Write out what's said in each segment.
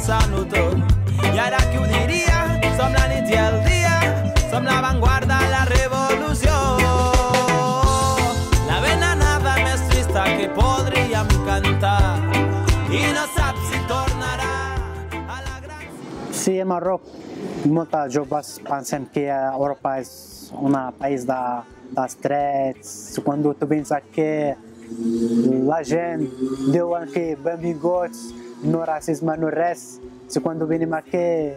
pensant-ho tot. I ara qui ho diria? Som la nit i el dia, som l'avantguarda, la revolució. La ben anada més trista que podríem cantar i no saps si tornarà a la gran... Sí, en Marroc, moltes joves pensen que Europa és un país dels drets. Quando tu pensa que la gent diuen que benvinguts, no racisme, no res. Quando venim aquí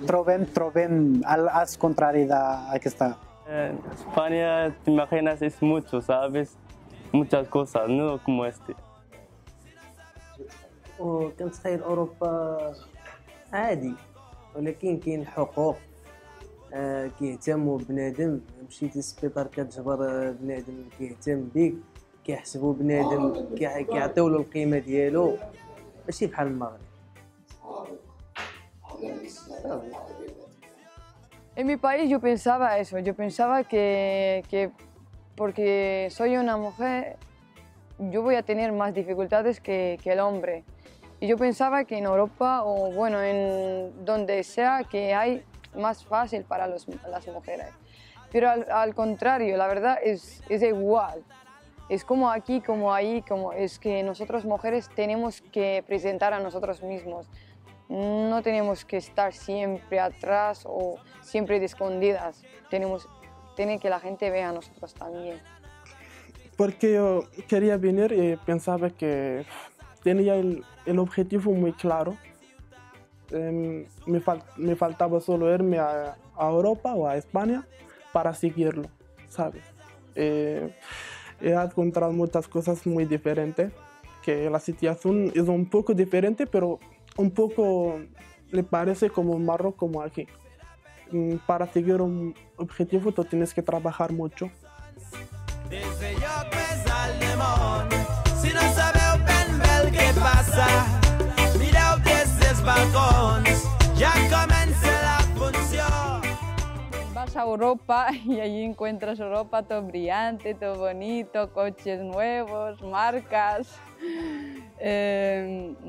trobem al contrari d'aquesta. En España, te imaginas, es mucho, ¿sabes? Muchas cosas, no como este. وكنتخيل أوروبا عادي، ولكن كاين الحقوق، كيهتموا بنادم. مشيتي للسبيطار كتجبر بنادم كيهتم بيك، كيحسبوا بنادم، كيعطيو له القيمة ديالو، ماشي بحال المغرب. En mi país yo pensaba eso, yo pensaba que porque soy una mujer yo voy a tener más dificultades que el hombre. Y yo pensaba que en Europa o bueno, en donde sea que hay más fácil para las mujeres. Pero al contrario, la verdad es igual. Es como aquí, como ahí, es que nosotros mujeres tenemos que presentar a nosotros mismos. No tenemos que estar siempre atrás o siempre de escondidas. Tiene que la gente vea a nosotros también. Porque yo quería venir y pensaba que tenía el objetivo muy claro. Me faltaba solo irme a Europa o a España para seguirlo, ¿sabes? He encontrado muchas cosas muy diferentes, que la situación es un poco diferente, pero un poco le parece como en Marruecos, como aquí. Para seguir un objetivo tú tienes que trabajar mucho. Des de lloc més alt del món, si no sabeu ben bé el que passa, mireu des dels balcons, ja comença la funció. Vas a Europa y allí encuentras Europa todo brillante, todo bonito, coches nuevos, marcas,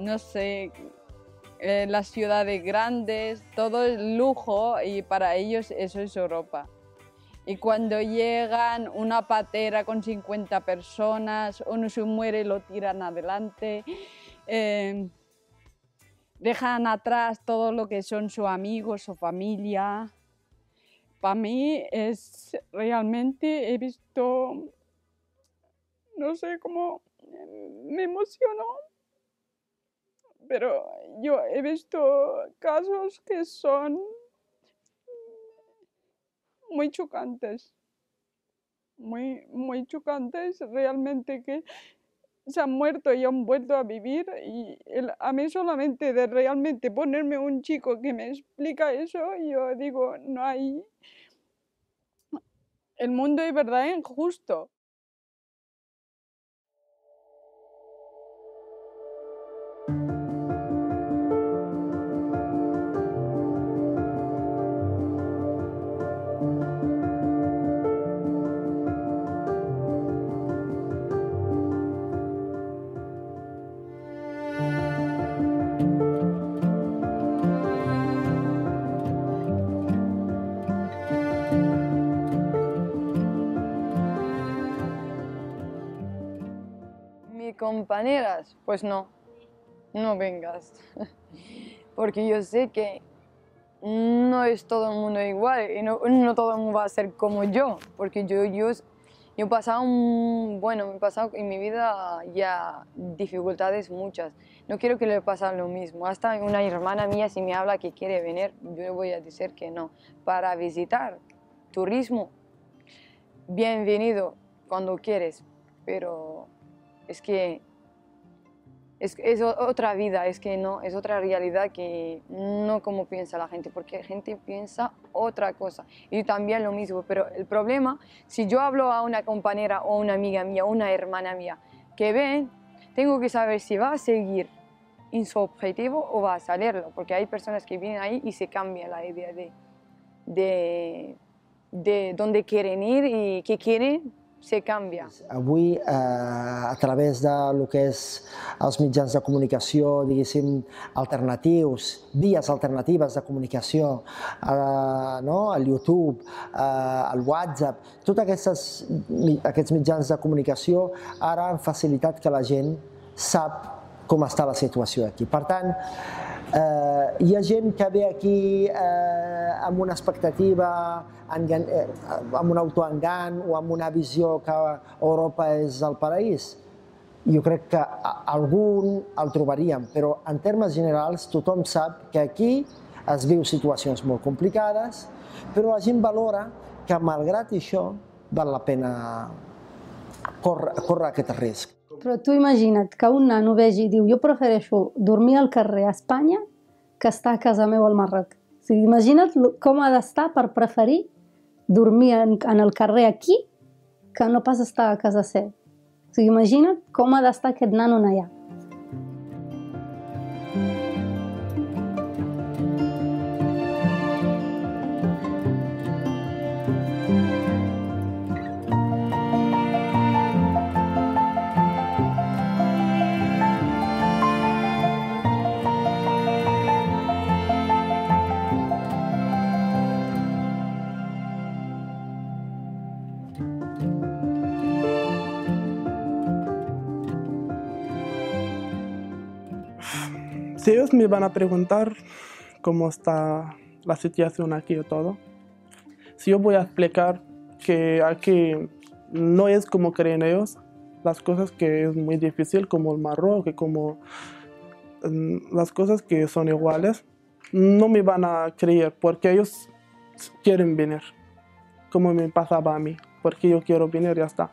no sé, las ciudades grandes, todo es lujo y para ellos eso es Europa. Y cuando llegan una patera con 50 personas, uno se muere y lo tiran adelante, dejan atrás todo lo que son sus amigos, su familia. Para mí es realmente, he visto, no sé cómo, me emocionó, pero yo he visto casos que son muy chocantes, muy chocantes, realmente que se han muerto y han vuelto a vivir y a mí solamente de realmente ponerme un chico que me explica eso, yo digo, no hay, el mundo es verdad injusto. Compañeras, pues no vengas, porque yo sé que no es todo el mundo igual y no todo el mundo va a ser como yo, porque yo he pasado, me he pasado en mi vida ya dificultades muchas, no quiero que le pase lo mismo, hasta una hermana mía si me habla que quiere venir, yo le voy a decir que no, para visitar, turismo, bienvenido cuando quieres, pero es que es otra vida, es que no, es otra realidad que no como piensa la gente, porque la gente piensa otra cosa. Y también lo mismo, pero el problema, si yo hablo a una compañera o una amiga mía, una hermana mía, que ven, tengo que saber si va a seguir en su objetivo o va a salirlo, porque hay personas que vienen ahí y se cambia la idea de dónde quieren ir y qué quieren, se cambia. Avui, a través de lo que és els mitjans de comunicació, diguéssim, alternatius, vies alternatives de comunicació, no? El YouTube, el WhatsApp, tots aquests mitjans de comunicació ara han facilitat que la gent sap com està la situació aquí. Per tant, hi ha gent que ve aquí amb una expectativa, amb un autoengany o amb una visió que Europa és el paraís. Jo crec que algun el trobaríem, però en termes generals tothom sap que aquí es viu situacions molt complicades, però la gent valora que malgrat això val la pena córrer aquest risc. Però tu imagina't que un nano vegi i diu jo prefereixo dormir al carrer a Espanya que estar a casa meu al Marroc. O sigui, imagina't com ha d'estar per preferir dormir en el carrer aquí que no pas estar a casa seu. O sigui, imagina't com ha d'estar aquest nano allà. Si ellos me van a preguntar cómo está la situación aquí y todo, si yo voy a explicar que aquí no es como creen ellos, las cosas que es muy difícil como el Marroco y como las cosas que son iguales, no me van a creer porque ellos quieren venir, como me pasaba a mí, porque yo quiero venir y ya está.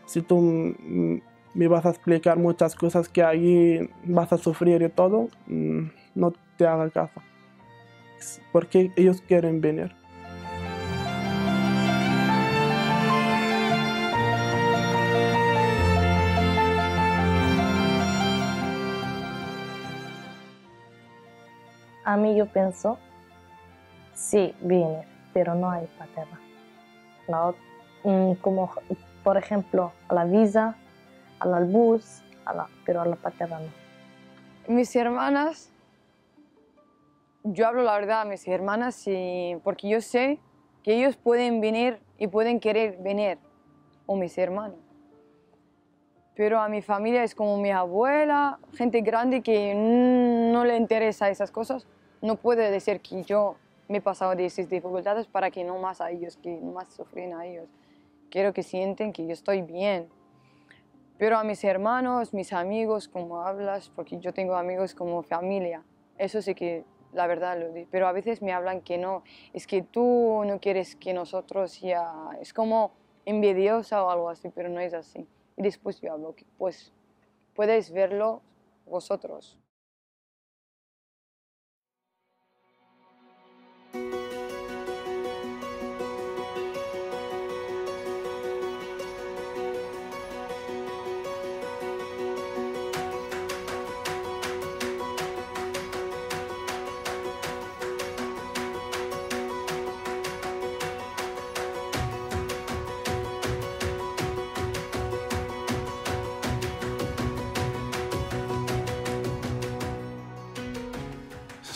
Si tú me vas a explicar muchas cosas que allí vas a sufrir y todo, no te haga caso, porque ellos quieren venir. A mí yo pienso, sí, viene, pero no hay paterna. No, como por ejemplo a la visa, al bus, pero a la paterna no. Mis hermanas, yo hablo la verdad a mis hermanas porque yo sé que ellos pueden venir y pueden querer venir, o mis hermanos. Pero a mi familia es como mi abuela, gente grande que no le interesa esas cosas. No puede decir que yo me he pasado de esas dificultades para que no más a ellos, que no más sufren a ellos. Quiero que sienten que yo estoy bien. Pero a mis hermanos, mis amigos, como hablas, porque yo tengo amigos como familia, eso sí que la verdad lo digo. Pero a veces me hablan que no, es que tú no quieres que nosotros ya... Es como envidiosa o algo así, pero no es así. Y después yo hablo, pues podéis verlo vosotros.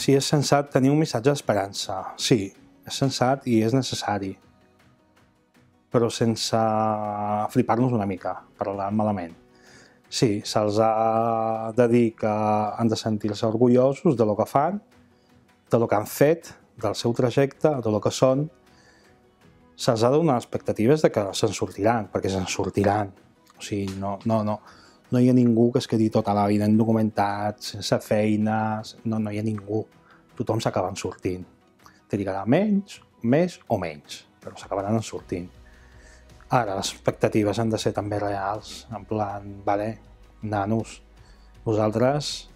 Si és sensat tenir un missatge d'esperança. Sí, és sensat i és necessari, però sense flipar-nos una mica, parlant malament. Sí, se'ls ha de dir que han de sentir-se orgullosos de lo que fan, de lo que han fet, del seu trajecte, de lo que són. Se'ls ha de donar expectatives de que se'n sortiran, perquè se'n sortiran. O sigui, no hi ha ningú que es quedi tota la vida indocumentat, sense feina, no hi ha ningú. Tothom s'acaben sortint. Trigarà menys, més o menys, però s'acabaran sortint. Ara, les expectatives han de ser també reals, en plan, vale, nanos, vosaltres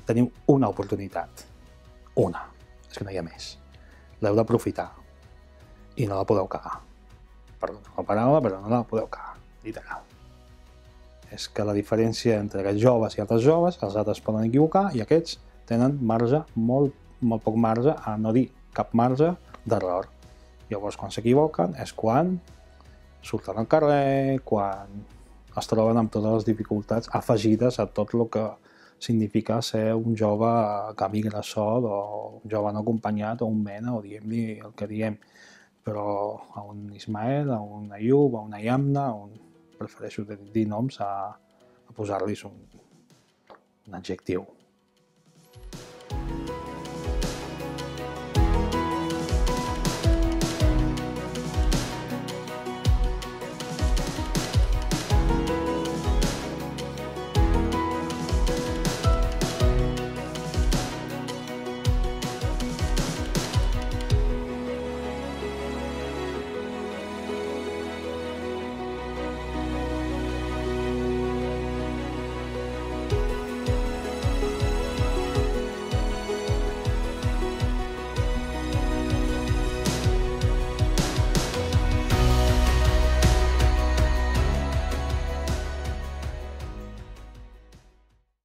teniu una oportunitat. Una. És que no hi ha més. L'heu d'aprofitar. I no la podeu cagar. Perdó la paraula, però no la podeu cagar. Literal. És que la diferència entre aquests joves i altres joves, els altres poden equivocar i aquests tenen marge, molt poc marge, a no dir cap marge d'error. Llavors, quan s'equivoquen és quan surten al carrer, quan es troben amb totes les dificultats afegides a tot el que significa ser un jove que migra sol o un jove no acompanyat o un mena o diem-li el que diem. Però a un Ismael, a un Ayub, a una Yamna, prefereixo dir noms a posar-los un adjectiu.